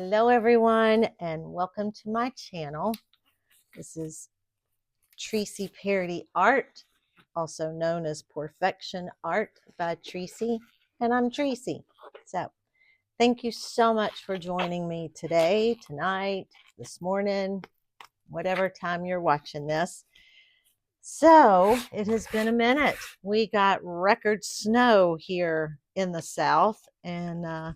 Hello everyone and welcome to my channel. This is Tracy Parody Art, also known as Perfection Art by Tracy, and I'm Tracy. So thank you so much for joining me today, tonight, this morning, whatever time you're watching this. So it has been a minute. We got record snow here in the South, and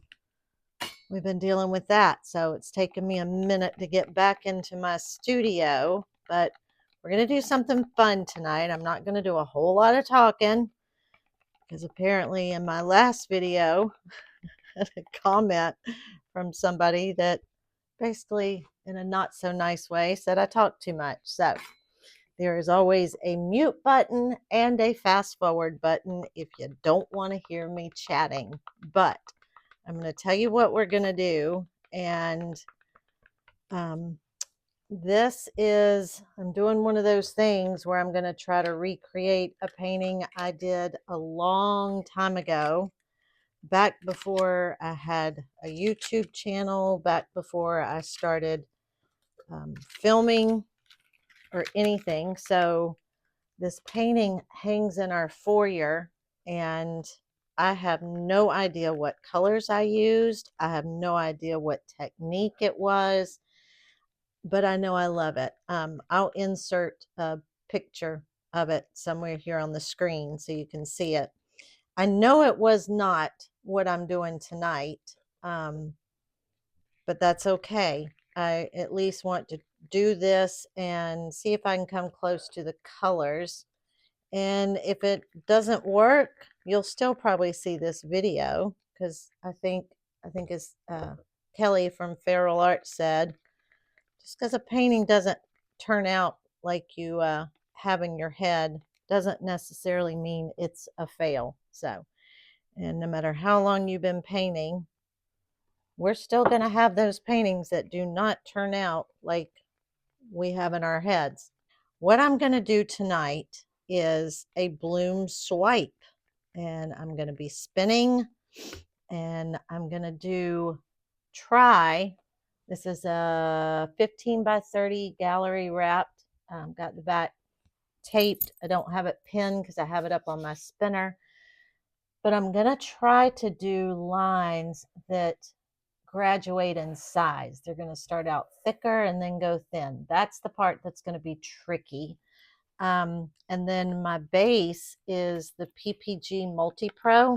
we've been dealing with that. So it's taken me a minute to get back into my studio, but we're going to do something fun tonight. I'm not going to do a whole lot of talking because apparently in my last video, I had a comment from somebody that basically in a not so nice way said I talk too much. So there is always a mute button and a fast forward button if you don't want to hear me chatting. But I'm going to tell you what we're going to do. And this is, I'm doing one of those things where I'm going to try to recreate a painting I did a long time ago, back before I had a YouTube channel, back before I started filming or anything. So this painting hangs in our foyer, and I have no idea what colors I used. I have no idea what technique it was, but I know I love it. I'll insert a picture of it somewhere here on the screen so you can see it. I know it was not what I'm doing tonight, but that's okay. I at least want to do this and see if I can come close to the colors. And if it doesn't work, you'll still probably see this video because I think as Kelly from Feral Art said, just because a painting doesn't turn out like you have in your head doesn't necessarily mean it's a fail. So, and no matter how long you've been painting, we're still going to have those paintings that do not turn out like we have in our heads. What I'm going to do tonight is a bloom swipe, and I'm going to be spinning, and I'm going to try. This is a 15 by 30 gallery wrapped. Got the back taped. I don't have it pinned because I have it up on my spinner. But I'm going to try to do lines that graduate in size. They're going to start out thicker and then go thin. That's the part that's going to be tricky. And then my base is the PPG Multi-Pro,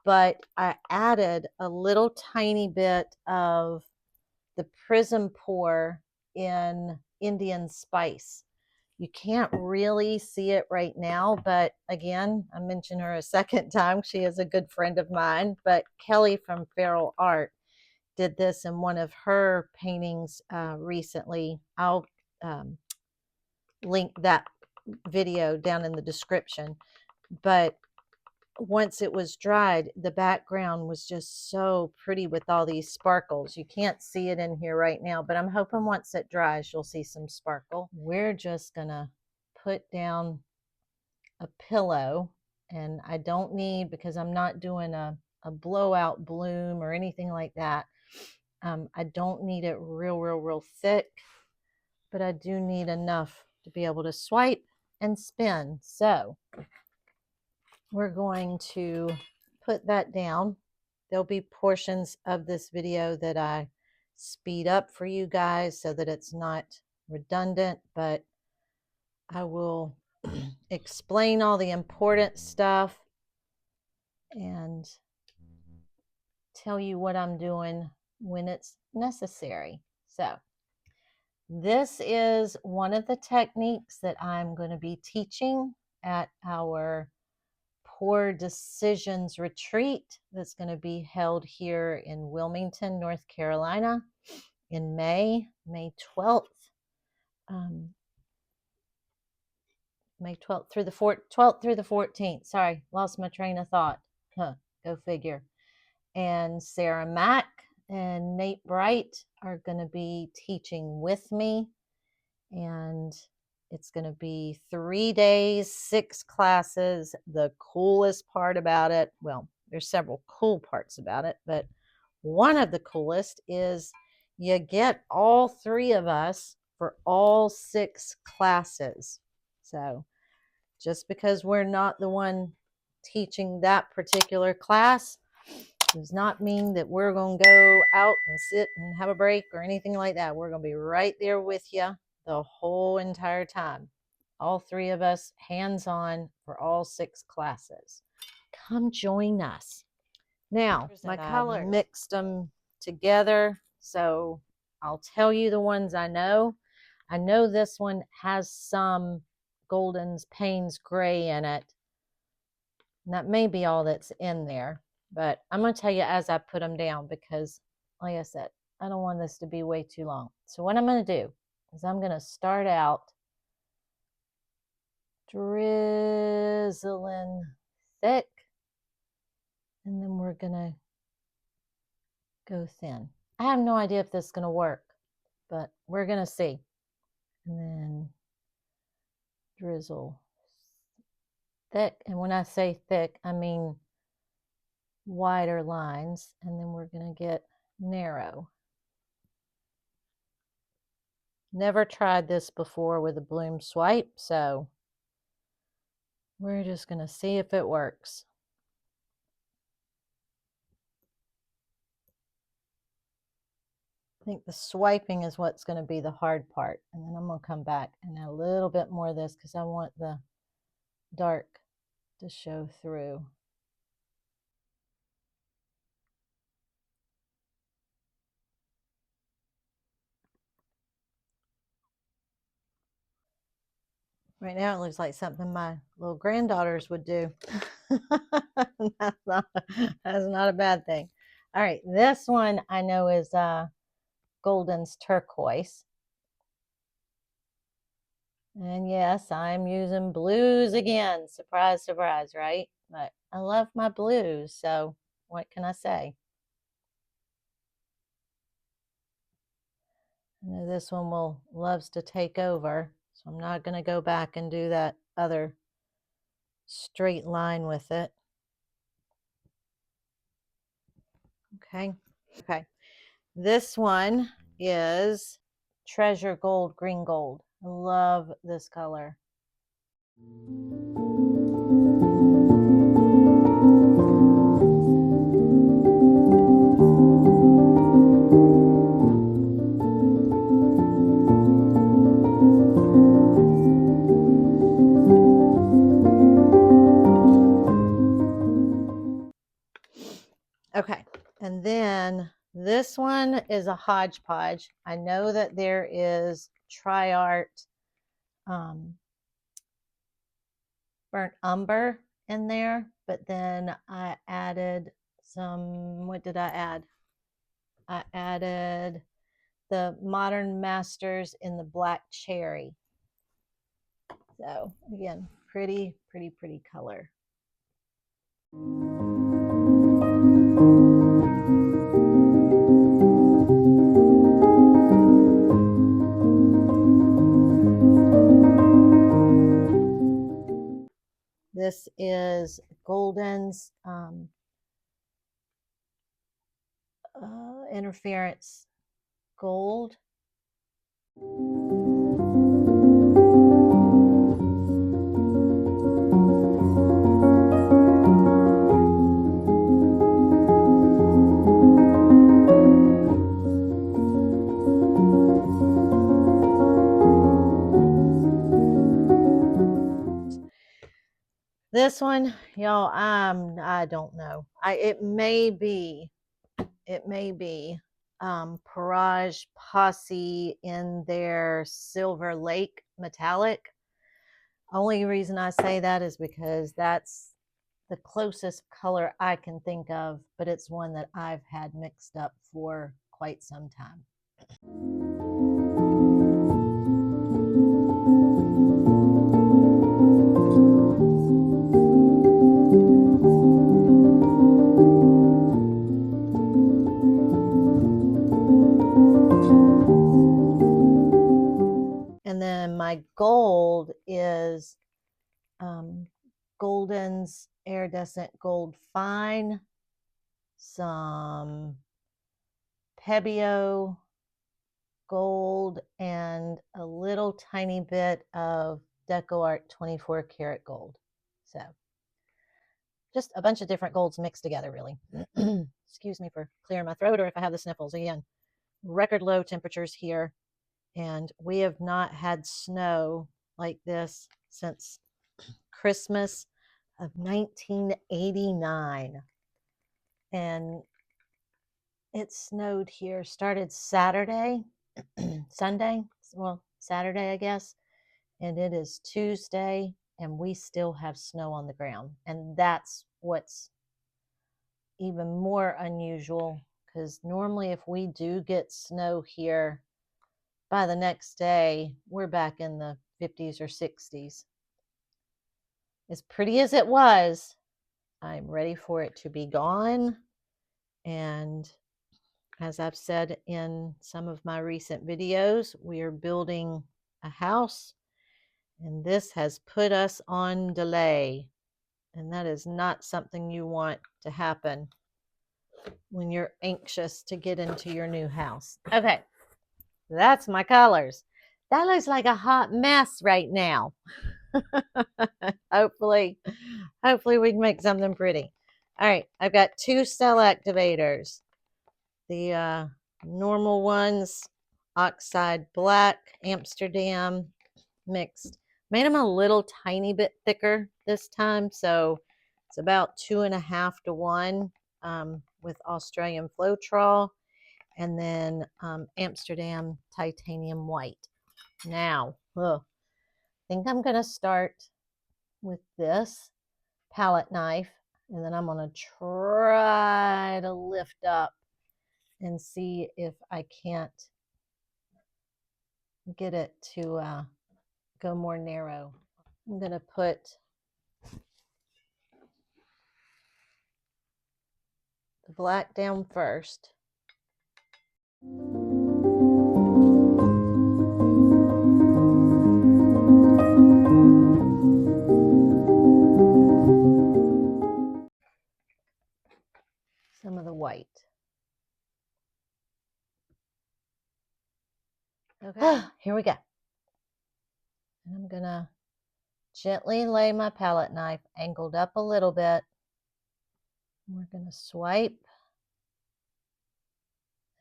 but I added a little tiny bit of the prism pour in Indian Spice. You can't really see it right now, but again, I mentioned her a second time. She is a good friend of mine, but Kelly from Feral Art did this in one of her paintings recently. I'll link that video down in the description. But once it was dried, the background was just so pretty with all these sparkles. You can't see it in here right now, but I'm hoping once it dries, you'll see some sparkle. We're just gonna put down a pillow, and I don't need, because I'm not doing a blowout bloom or anything like that. I don't need it real thick, but I do need enough to be able to swipe and spin. So we're going to put that down. There'll be portions of this video that I speed up for you guys so that it's not redundant, but I will explain all the important stuff and tell you what I'm doing when it's necessary. So this is one of the techniques that I'm going to be teaching at our Poor Decisions retreat that's going to be held here in Wilmington, North Carolina in May 12th. May 12th through the 12th through the 14th. Sorry, lost my train of thought. Go figure. And Sarah Mack and Nate Bright are going to be teaching with me, and it's going to be 3 days, 6 classes. The coolest part about it, well, there's several cool parts about it, but one of the coolest is you get all 3 of us for all 6 classes. So just because we're not the one teaching that particular class does not mean that we're going to go out and sit and have a break or anything like that. We're going to be right there with you the whole entire time. All 3 of us hands-on for all 6 classes. Come join us. Now, my colors, mixed them together, so I'll tell you the ones I know. I know this one has some Golden's Payne's Gray in it. And that may be all that's in there, but I'm going to tell you as I put them down because, like I said, I don't want this to be way too long. So what I'm going to do is I'm going to start out drizzling thick, and then we're going to go thin. I have no idea if this is going to work, but we're going to see. And then drizzle thick. And when I say thick, I mean wider lines. And then we're going to get narrow. Never tried this before with a bloom swipe, so we're just going to see if it works. I think the swiping is what's going to be the hard part. And then I'm going to come back and add a little bit more of this because I want the dark to show through. Right now it looks like something my little granddaughters would do. that's not a bad thing. All right, this one I know is Golden's Turquoise. And yes, I'm using blues again. Surprise, surprise, right? But I love my blues, so what can I say? I know this one loves to take over, so I'm not going to go back and do that other straight line with it. Okay. This one is Treasure Gold, Green Gold. I love this color. Okay, and then this one is a hodgepodge. I know that there is Tri-Art burnt umber in there, but then I added some, what did I add? I added the Modern Masters in the black cherry. So again, pretty color. This is Golden's Interference Gold. This one, y'all, I don't know. It may be Parage Posse in their Silver Lake metallic. Only reason I say that is because that's the closest color I can think of, but it's one that I've had mixed up for quite some time. And then my gold is Golden's Iridescent Gold Fine, some Pebbio gold and a little tiny bit of Deco Art 24 karat gold. So just a bunch of different golds mixed together, really. Excuse me for clearing my throat or if I have the sniffles. Again, record low temperatures here, and we have not had snow like this since Christmas of 1989. And it snowed here, started Saturday, Sunday, well, Saturday, I guess, and it is Tuesday, and we still have snow on the ground. And that's what's even more unusual, because normally if we do get snow here, by the next day, we're back in the 50s or 60s. As pretty as it was, I'm ready for it to be gone. And as I've said in some of my recent videos, we are building a house, and this has put us on delay. And that is not something you want to happen when you're anxious to get into your new house. Okay, that's my colors. That looks like a hot mess right now. hopefully we can make something pretty. All right, I've got 2 cell activators. The normal ones, Oxide Black, Amsterdam mixed. Made them a little tiny bit thicker this time, so it's about 2.5 to 1 with Australian Floetrol, and then Amsterdam Titanium White. Now, I think I'm going to start with this palette knife, and then I'm going to try to lift up and see if I can't get it to go more narrow. I'm going to put the black down first. Some of the white. Okay, here we go. And I'm going to gently lay my palette knife angled up a little bit. We're going to swipe,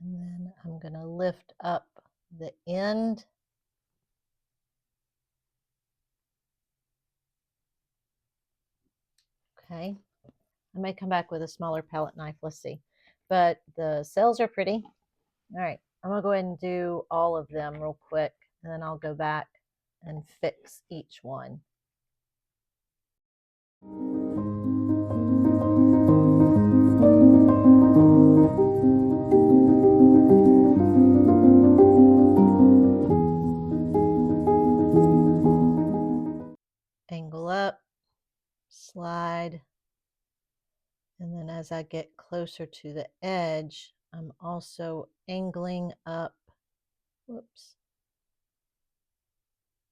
and then I'm going to lift up the end. Okay, I may come back with a smaller palette knife, let's see. But the cells are pretty. All right, I'm going to go ahead and do all of them real quick, and then I'll go back and fix each one. Angle up, slide, and then as I get closer to the edge, I'm also angling up, whoops,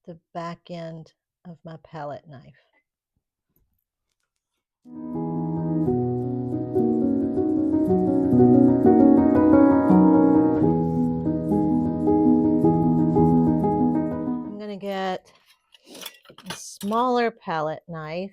the back end of my palette knife. I'm going to get a smaller palette knife.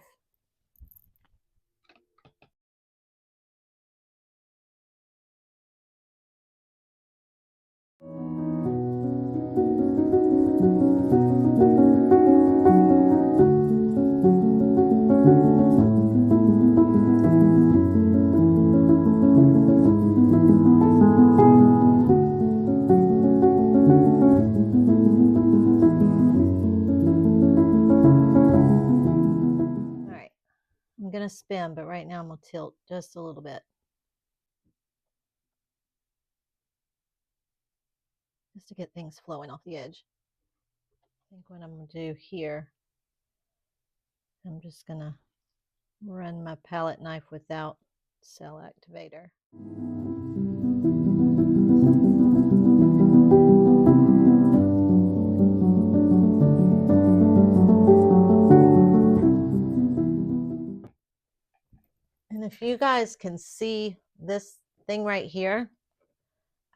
I'm going to spin, but right now I'm going to tilt just a little bit. Just to get things flowing off the edge. I think what I'm going to do here, I'm just going to run my palette knife without cell activator. And if you guys can see this thing right here,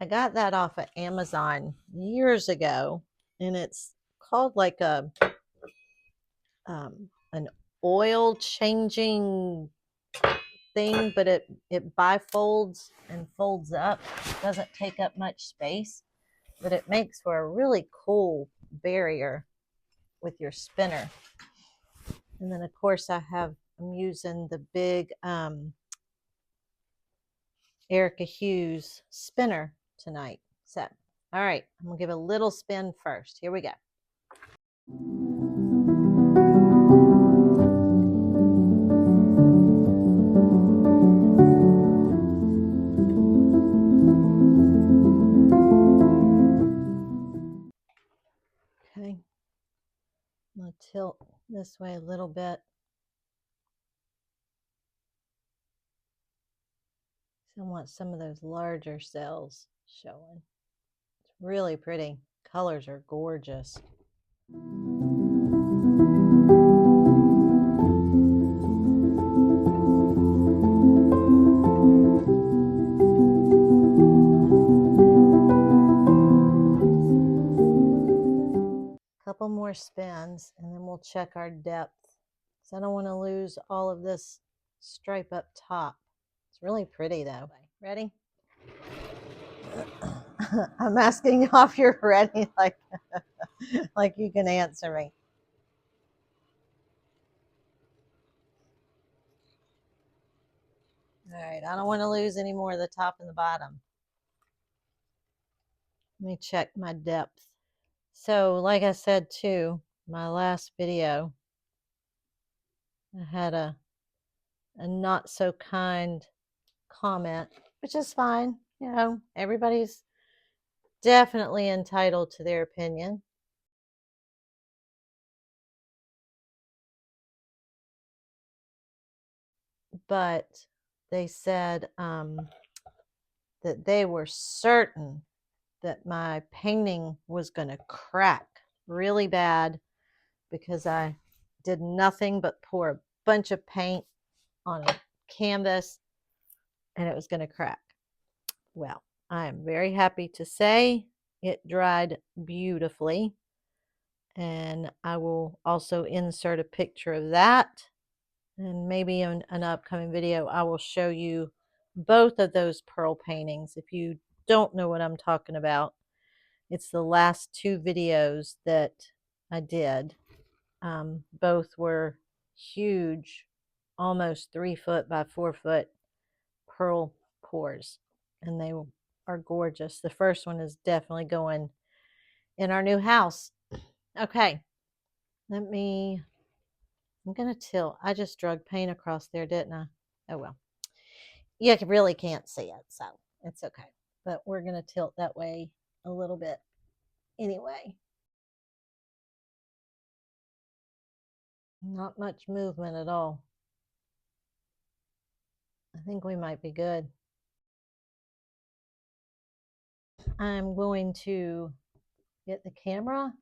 I got that off of Amazon years ago, and it's called like an oil changing thing, but it bifolds and folds up. It doesn't take up much space, but it makes for a really cool barrier with your spinner. And then of course I'm using the big Erica Hughes spinner tonight. So, all right, I'm gonna give a little spin first. Here we go. Okay, I'm gonna tilt this way a little bit. So I want some of those larger cells showing. It's really pretty. Colors are gorgeous. Couple more spins and then we'll check our depth. So I don't want to lose all of this stripe up top. It's really pretty though. Ready? I'm asking if you're ready, like you can answer me. All right, I don't want to lose any more of the top and the bottom. Let me check my depth. So like I said too, my last video, I had a not so kind comment, which is fine. You know, everybody's definitely entitled to their opinion. But they said that they were certain that my painting was going to crack really bad because I did nothing but pour a bunch of paint on a canvas and it was going to crack. Well, I am very happy to say it dried beautifully. And I will also insert a picture of that. And maybe in an upcoming video, I will show you both of those pearl paintings. If you don't know what I'm talking about, it's the last two videos that I did. Both were huge, almost 3 foot by 4 foot pearl pours, and they are gorgeous. The first one is definitely going in our new house. Okay, I'm gonna tilt. I just drug paint across there, didn't I? Oh well. You really can't see it, so it's okay. But we're gonna tilt that way a little bit anyway. Not much movement at all. I think we might be good. I'm going to get the camera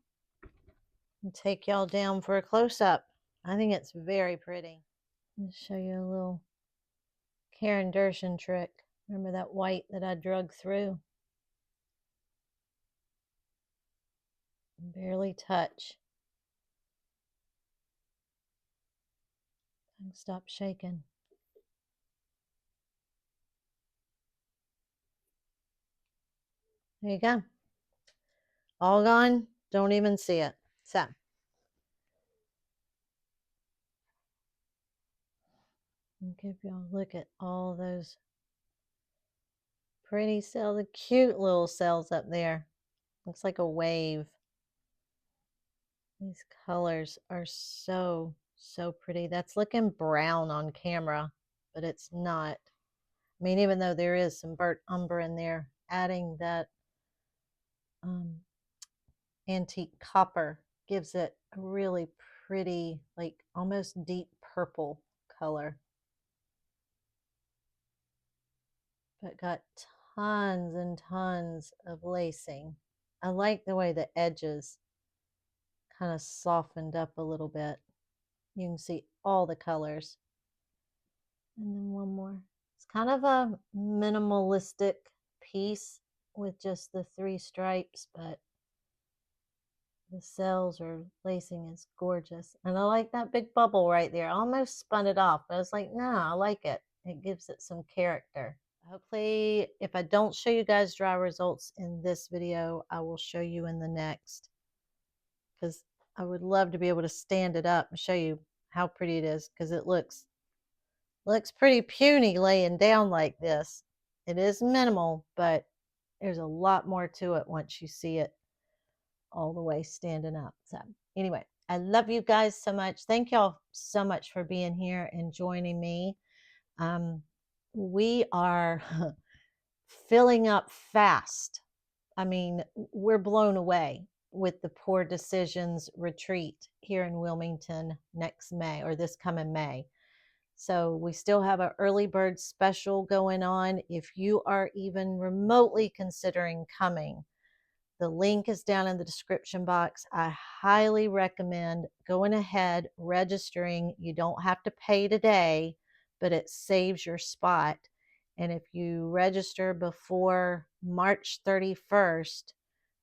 and take y'all down for a close-up. I think it's very pretty. I'll show you a little Karen Dershin trick. Remember that white that I drug through? Barely touch. Stop shaking. There you go. All gone. Don't even see it. So I'll give y'all a look at all those pretty cells, the cute little cells up there. Looks like a wave. These colors are so, so pretty. That's looking brown on camera, but it's not. I mean, even though there is some burnt umber in there, adding that antique copper gives it a really pretty, like almost deep purple color. But got tons and tons of lacing. I like the way the edges kind of softened up a little bit. You can see all the colors. And then one more. It's kind of a minimalistic piece. with just the 3 stripes, but the cells or lacing is gorgeous. And I like that big bubble right there. I almost spun it off, but I was like, no, I like it. It gives it some character. Hopefully, if I don't show you guys dry results in this video, I will show you in the next, because I would love to be able to stand it up and show you how pretty it is, because it looks pretty puny laying down like this. It is minimal, but there's a lot more to it once you see it all the way standing up. So anyway, I love you guys so much. Thank y'all so much for being here and joining me. We are filling up fast. I mean, we're blown away with the Poor Decisions retreat here in Wilmington next May, or this coming May. So we still have an early bird special going on. If you are even remotely considering coming, the link is down in the description box. I highly recommend going ahead, registering. You don't have to pay today, but it saves your spot. And if you register before March 31st,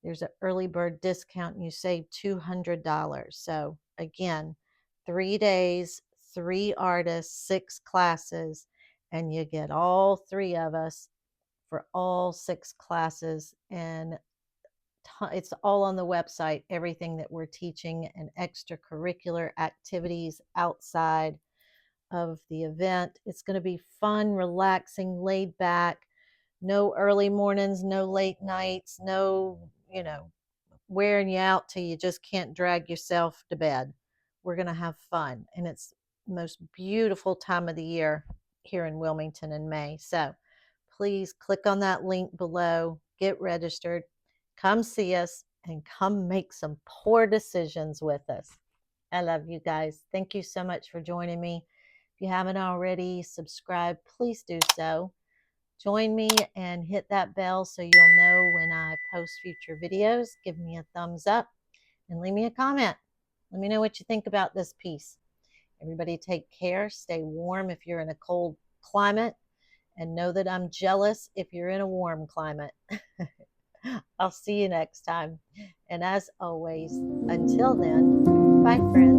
there's an early bird discount and you save $200. So again, 3 days, 3 artists, 6 classes, and you get all 3 of us for all 6 classes. And it's all on the website, everything that we're teaching and extracurricular activities outside of the event. It's going to be fun, relaxing, laid back. No early mornings, no late nights, no, wearing you out till you just can't drag yourself to bed. We're going to have fun. And it's the most beautiful time of the year here in Wilmington in May. So please click on that link below, get registered, come see us, and come make some poor decisions with us. I love you guys. Thank you so much for joining me. If you haven't already subscribed, please do so. Join me and hit that bell so you'll know when I post future videos. Give me a thumbs up and leave me a comment. Let me know what you think about this piece. Everybody take care. Stay warm if you're in a cold climate, and know that I'm jealous if you're in a warm climate. I'll see you next time. And as always, until then, bye, friends.